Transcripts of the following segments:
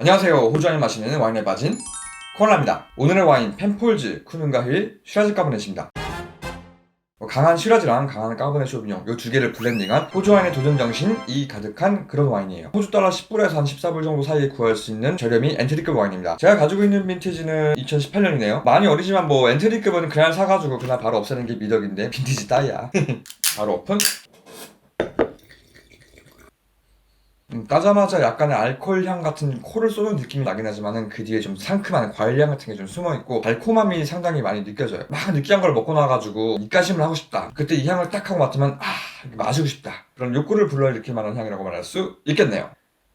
안녕하세요. 호주 와인 마시는 와인에 빠진 코알라입니다. 오늘의 와인 펜폴즈 쿠눈가힐 슈라즈 까버넷입니다. 강한 슈라즈랑 강한 까버넷 쇼비뇽 이 두 개를 블렌딩한 호주 와인의 도전 정신이 가득한 그런 와인이에요. 호주 달러 10불에서 한 14불 정도 사이에 구할 수 있는 저렴이 엔트리급 와인입니다. 제가 가지고 있는 빈티지는 2018년이네요. 많이 어리지만 뭐 엔트리급은 그냥 사가지고 그냥 바로 없애는 게 미덕인데 빈티지 따위야. 바로 오픈. 따자마자 약간의 알코올 향 같은 코를 쏘는 느낌이 나긴 하지만은 그 뒤에 좀 상큼한 과일 향 같은 게 좀 숨어있고 달콤함이 상당히 많이 느껴져요. 막 느끼한 걸 먹고 나가지고 입가심을 하고 싶다. 그때 이 향을 딱 하고 맡으면 마시고 싶다. 그런 욕구를 불러일으킬 만한 향이라고 말할 수 있겠네요.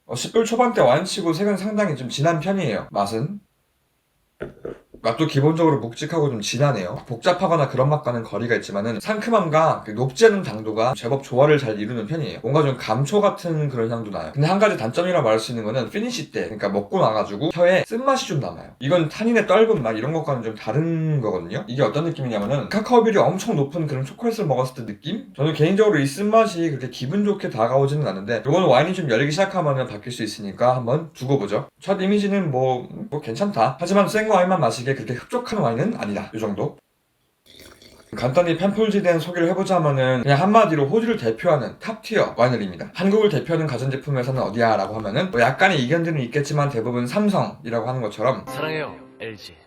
10불 초반대 와인치고 색은 상당히 좀 진한 편이에요. 맛도 기본적으로 묵직하고 좀 진하네요. 복잡하거나 그런 맛과는 거리가 있지만은 상큼함과 그 높지 않은 당도가 제법 조화를 잘 이루는 편이에요. 뭔가 좀 감초 같은 그런 향도 나요. 근데 한 가지 단점이라 말할 수 있는 거는 피니시 때, 그러니까 먹고 나가지고 혀에 쓴맛이 좀 남아요. 이건 탄닌의 떫은 맛 이런 것과는 좀 다른 거거든요. 이게 어떤 느낌이냐면은 카카오 비율이 엄청 높은 그런 초콜릿을 먹었을 때 느낌? 저는 개인적으로 이 쓴맛이 그렇게 기분 좋게 다가오지는 않는데 요거는 와인이 좀 열리기 시작하면은 바뀔 수 있으니까 한번 두고 보죠. 첫 이미지는 뭐 괜찮다. 하지만 센 와인만 마시기에 그렇게 흡족한 와인은 아니다. 이 정도. 간단히 펜폴즈에 대한 소개를 해보자면은 그냥 한마디로 호주를 대표하는 탑티어 와이너리입니다. 한국을 대표하는 가전제품 회사는 어디야? 라고 하면은 뭐 약간의 이견들은 있겠지만 대부분 삼성이라고 하는 것처럼 사랑해요 LG.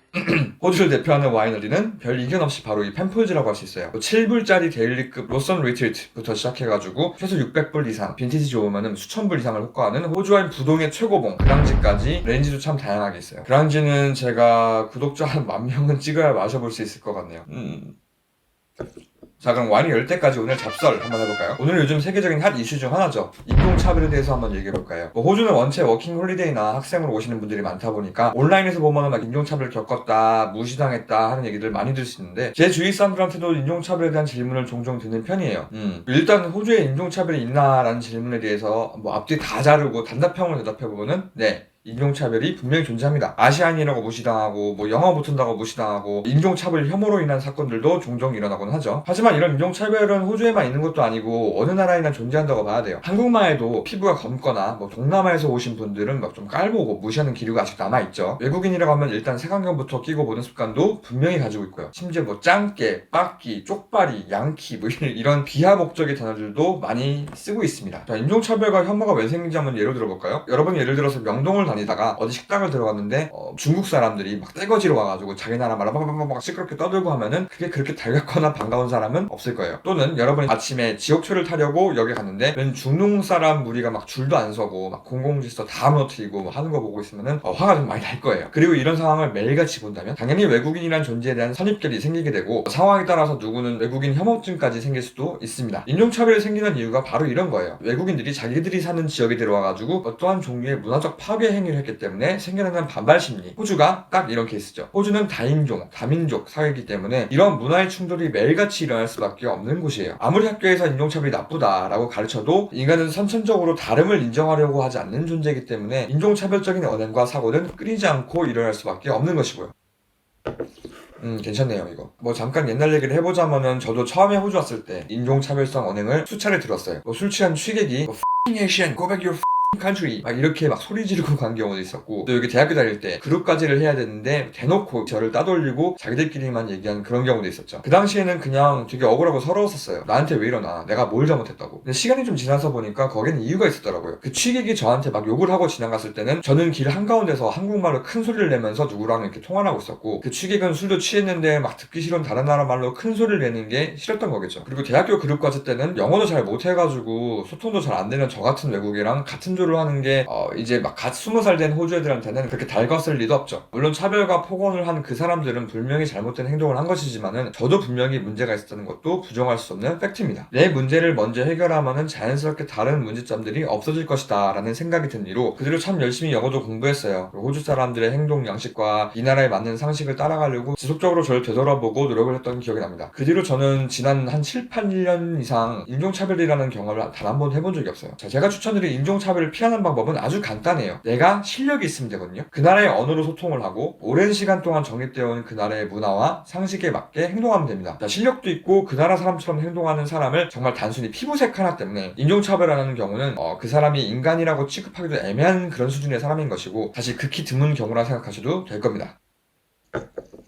호주를 대표하는 와이너리는 별 이견 없이 바로 이 펜폴즈라고 할 수 있어요. 7불짜리 데일리급 로선 리트리트부터 시작해가지고 최소 600불 이상, 빈티지 좋으면 수천 불 이상을 호가하는 호주 와인 부동의 최고봉 그랑지까지 레인지도 참 다양하게 있어요. 그랑지는 제가 구독자 한 10,000명은 찍어야 마셔볼 수 있을 것 같네요. 자, 그럼 와인이 열 때까지 오늘 잡설 한번 해볼까요? 오늘 요즘 세계적인 핫 이슈 중 하나죠. 인종차별에 대해서 한번 얘기해볼까요? 호주는 원체 워킹 홀리데이나 학생으로 오시는 분들이 많다 보니까 온라인에서 보면은 막 인종차별 겪었다, 무시당했다 하는 얘기들 많이 들 수 있는데 제 주위 사람들한테도 인종차별에 대한 질문을 종종 듣는 편이에요. 일단 호주에 인종차별이 있나라는 질문에 대해서 뭐 앞뒤 다 자르고 단답형으로 대답해보면은 네. 인종차별이 분명히 존재합니다. 아시안이라고 무시당하고 뭐 영어 못한다고 무시당하고 인종차별 혐오로 인한 사건들도 종종 일어나곤 하죠. 하지만 이런 인종차별은 호주에만 있는 것도 아니고 어느 나라에나 존재한다고 봐야 돼요. 한국만 해도 피부가 검거나 뭐 동남아에서 오신 분들은 막 좀 깔보고 무시하는 기류가 아직 남아있죠. 외국인이라고 하면 일단 색안경부터 끼고 보는 습관도 분명히 가지고 있고요. 심지어 뭐 짱깨, 빠끼, 쪽발이, 양키 뭐 이런 비하 목적의 단어들도 많이 쓰고 있습니다. 자, 인종차별과 혐오가 왜 생긴지 한번 예로 들어볼까요? 여러분이 예를 들어서 명동을 다니다가 어디 식당을 들어갔는데 중국 사람들이 막 떼거지로 와가지고 자기 나라 말을 막 시끄럽게 떠들고 하면은 그게 그렇게 달갑거나 반가운 사람은 없을 거예요. 또는 여러분이 아침에 지옥철을 타려고 여기 갔는데 웬 중동 사람 무리가 막 줄도 안 서고 막 공공질서 다 무너뜨리고 뭐 하는 거 보고 있으면은 화가 좀 많이 날 거예요. 그리고 이런 상황을 매일같이 본다면 당연히 외국인이란 존재에 대한 선입견이 생기게 되고 상황에 따라서 누구는 외국인 혐오증까지 생길 수도 있습니다. 인종차별이 생기는 이유가 바로 이런 거예요. 외국인들이 자기들이 사는 지역에 들어와가지고 어떠한 종류의 문화적 파괴 행위를 했기 때문에 생겨나는 반발 심리. 호주가 딱 이런 케이스죠. 호주는 다인종, 다민족 사회이기 때문에 이런 문화의 충돌이 매일같이 일어날 수밖에 없는 곳이에요. 아무리 학교에서 인종차별이 나쁘다라고 가르쳐도 인간은 선천적으로 다름을 인정하려고 하지 않는 존재이기 때문에 인종차별적인 언행과 사고는 끊이지 않고 일어날 수밖에 없는 것이고요. 괜찮네요 이거. 뭐 잠깐 옛날 얘기를 해보자면은 저도 처음에 호주 왔을 때 인종차별성 언행을 수차례 들었어요. 술 취한 취객이 Asian, go back your country 막 이렇게 막 소리 지르고 간 경우도 있었고 또 여기 대학교 다닐 때 그룹까지를 해야 되는데 대놓고 저를 따돌리고 자기들끼리만 얘기하는 그런 경우도 있었죠. 그 당시에는 그냥 되게 억울하고 서러웠었어요. 나한테 왜 이러나, 내가 뭘 잘못했다고. 근데 시간이 좀 지나서 보니까 거기는 이유가 있었더라고요. 그 취객이 저한테 막 욕을 하고 지나갔을 때는 저는 길 한가운데서 한국말로 큰 소리를 내면서 누구랑 이렇게 통화를 하고 있었고 그 취객은 술도 취했는데 막 듣기 싫은 다른 나라 말로 큰 소리를 내는 게 싫었던 거겠죠. 그리고 대학교 그룹 갔을 때는 영어도 잘 못해가지고 소통도 잘 안 되는 저 같은 외국이랑 같은 조를 하는 게 이제 막 갓 20살 된 호주 애들한테는 그렇게 달궜을 리도 없죠. 물론 차별과 폭언을 한 그 사람들은 분명히 잘못된 행동을 한 것이지만은 저도 분명히 문제가 있었다는 것도 부정할 수 없는 팩트입니다. 내 문제를 먼저 해결하면은 자연스럽게 다른 문제점들이 없어질 것이다 라는 생각이 든 이로 그 뒤로 참 열심히 영어도 공부했어요. 호주 사람들의 행동 양식과 이 나라에 맞는 상식을 따라가려고 지속적으로 저를 되돌아보고 노력을 했던 기억이 납니다. 그 뒤로 저는 지난 한 7, 8년 이상 인종차별이라는 경험을 단 한 번 해본 적이 없어요. 자, 제가 추천드린 인종차별을 차별을 피하는 방법은 아주 간단해요. 내가 실력이 있으면 되거든요. 그 나라의 언어로 소통을 하고 오랜 시간 동안 정립되어 온 그 나라의 문화와 상식에 맞게 행동하면 됩니다. 실력도 있고 그 나라 사람처럼 행동하는 사람을 정말 단순히 피부색 하나 때문에 인종차별하는 경우는 그 사람이 인간이라고 취급하기도 애매한 그런 수준의 사람인 것이고 사실 극히 드문 경우라 생각하셔도 될 겁니다.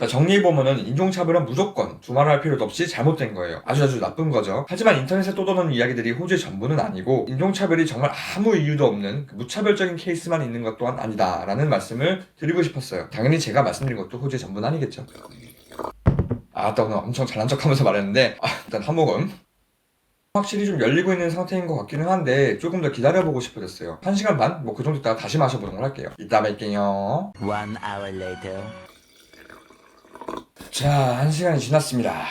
정리해보면은 인종차별은 무조건 두말할 필요도 없이 잘못된 거예요. 아주 나쁜 거죠. 하지만 인터넷에 떠도는 이야기들이 호주의 전부는 아니고 인종차별이 정말 아무 이유도 없는 무차별적인 케이스만 있는 것 또한 아니다 라는 말씀을 드리고 싶었어요. 당연히 제가 말씀드린 것도 호주의 전부는 아니겠죠. 또 오늘 엄청 잘난 척하면서 말했는데 일단 한 모금. 확실히 좀 열리고 있는 상태인 것 같기는 한데 조금 더 기다려보고 싶어졌어요. 1시간 반? 그 정도 있다가 다시 마셔보는 걸 할게요. 이따 뵐게요. 1 hour later. 자, 1시간이 지났습니다.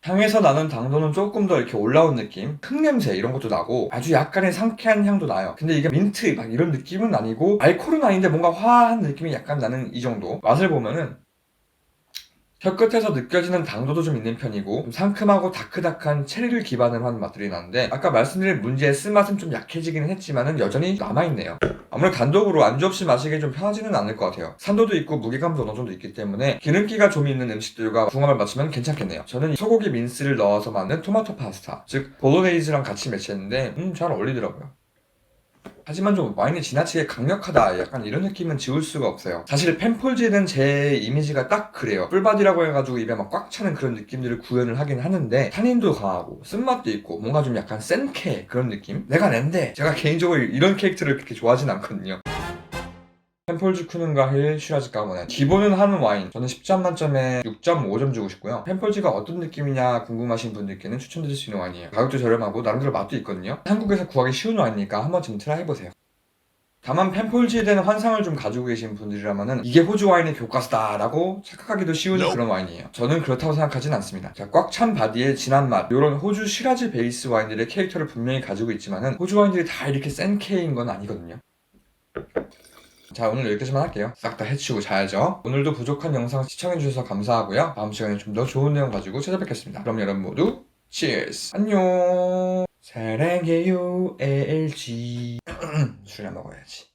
향에서 나는 당도는 조금 더 이렇게 올라온 느낌? 흙냄새 이런 것도 나고 아주 약간의 상쾌한 향도 나요. 근데 이게 민트 막 이런 느낌은 아니고 알코올은 아닌데 뭔가 화한 느낌이 약간 나는 이 정도. 맛을 보면은 혀끝에서 느껴지는 당도도 좀 있는 편이고 좀 상큼하고 다크다크한 체리를 기반으로 한 맛들이 나는데 아까 말씀드린 문제의 쓴맛은 좀 약해지기는 했지만은 여전히 남아있네요. 아무래도 단독으로 안주 없이 마시기 좀 편하지는 않을 것 같아요. 산도도 있고 무게감도 어느 정도 있기 때문에 기름기가 좀 있는 음식들과 궁합을 맞추면 괜찮겠네요. 저는 소고기 민스를 넣어서 만든 토마토 파스타 즉 볼로네이즈랑 같이 매치했는데 잘 어울리더라고요. 하지만 좀 와인이 지나치게 강력하다 약간 이런 느낌은 지울 수가 없어요. 사실 펜폴지는 제 이미지가 딱 그래요. 풀바디라고 해가지고 입에 막 꽉 차는 그런 느낌들을 구현을 하긴 하는데 탄닌도 강하고 쓴맛도 있고 뭔가 좀 약간 센케 그런 느낌? 내가 낸데 제가 개인적으로 이런 캐릭터를 그렇게 좋아하진 않거든요. 펜폴즈 쿠눈과 힐 슈라즈 가문의 기본은 하는 와인 저는 10점 만점에 6.5점 주고 싶고요. 펜폴즈가 어떤 느낌이냐 궁금하신 분들께는 추천드릴 수 있는 와인이에요. 가격도 저렴하고 나름대로 맛도 있거든요. 한국에서 구하기 쉬운 와인이니까 한번 좀 트라이 해보세요. 다만 펜폴즈에 대한 환상을 좀 가지고 계신 분들이라면은 이게 호주 와인의 교과서다 라고 착각하기도 쉬운 그런 와인이에요. 저는 그렇다고 생각하진 않습니다. 꽉 찬 바디에 진한 맛 이런 호주 시라즈 베이스 와인들의 캐릭터를 분명히 가지고 있지만은 호주 와인들이 다 이렇게 센 K인 건 아니거든요. 자, 오늘 여기까지만 할게요. 싹 다 해치우고 자야죠. 오늘도 부족한 영상 시청해주셔서 감사하고요. 다음 시간에 좀 더 좋은 내용 가지고 찾아뵙겠습니다. 그럼 여러분 모두 치얼스! 안녕! 사랑해요 LG 술 안 먹어야지.